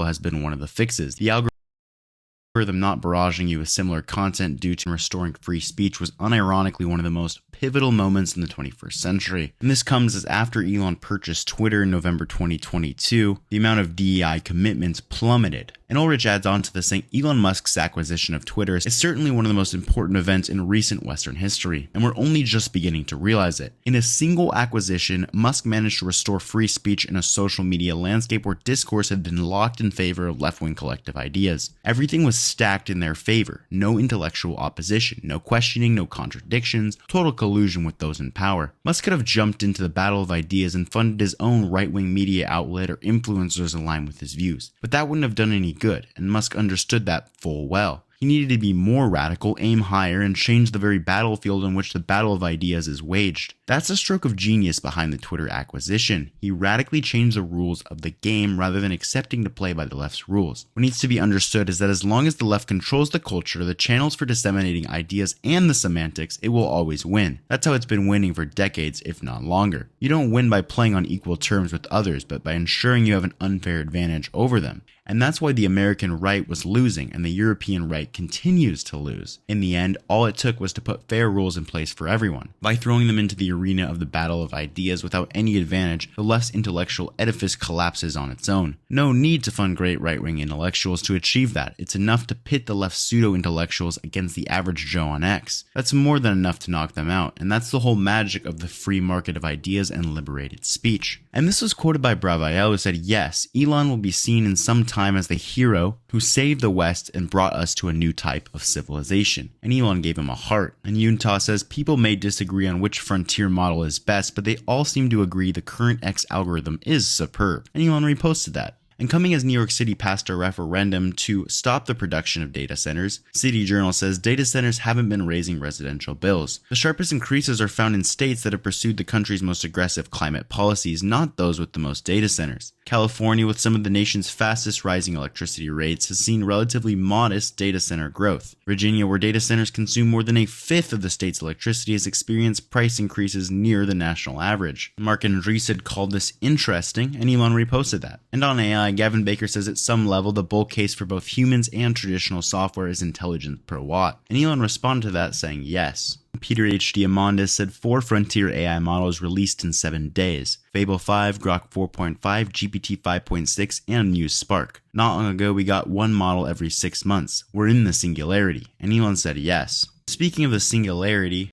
has been one of the fixes. The algorithm not barraging you with similar content due to restoring free speech was unironically one of the most pivotal moments in the 21st century. And this comes as after Elon purchased Twitter in November 2022, the amount of DEI commitments plummeted. And Ulrich adds on to this saying Elon Musk's acquisition of Twitter is certainly one of the most important events in recent Western history, and we're only just beginning to realize it. In a single acquisition, Musk managed to restore free speech in a social media landscape where discourse had been locked in favor of left-wing collective ideas. Everything was stacked in their favor. No intellectual opposition, no questioning, no contradictions, total collusion with those in power. Musk could have jumped into the battle of ideas and funded his own right-wing media outlet or influencers aligned with his views. But that wouldn't have done any good, and Musk understood that full well. He needed to be more radical, aim higher, and change the very battlefield on which the battle of ideas is waged. That's a stroke of genius behind the Twitter acquisition. He radically changed the rules of the game rather than accepting to play by the left's rules. What needs to be understood is that as long as the left controls the culture, the channels for disseminating ideas, and the semantics, it will always win. That's how it's been winning for decades, if not longer. You don't win by playing on equal terms with others, but by ensuring you have an unfair advantage over them. And that's why the American right was losing and the European right continues to lose. In the end, all it took was to put fair rules in place for everyone. By throwing them into the arena of the battle of ideas without any advantage, the left's intellectual edifice collapses on its own. No need to fund great right-wing intellectuals to achieve that. It's enough to pit the left's pseudo-intellectuals against the average Joe on X. That's more than enough to knock them out, and that's the whole magic of the free market of ideas and liberated speech. And this was quoted by Bravael, who said, yes, Elon will be seen in some time as the hero who saved the West and brought us to a new type of civilization. And Elon gave him a heart. And Yunta says, people may disagree on which frontier model is best, but they all seem to agree the current X algorithm is superb. And Elon reposted that. And coming as New York City passed a referendum to stop the production of data centers, City Journal says data centers haven't been raising residential bills. The sharpest increases are found in states that have pursued the country's most aggressive climate policies, not those with the most data centers. California, with some of the nation's fastest rising electricity rates, has seen relatively modest data center growth. Virginia, where data centers consume more than a fifth of the state's electricity, has experienced price increases near the national average. Mark Andreessen had called this interesting, and Elon reposted that. And on AI, Gavin Baker says at some level the bull case for both humans and traditional software is intelligence per watt. And Elon responded to that saying yes. Peter H. Diamandis said 4 frontier AI models released in 7 days. Fable 5, Grok 4.5, GPT 5.6, and Muse Spark. Not long ago we got one model every 6 months. We're in the singularity. And Elon said yes. Speaking of the singularity,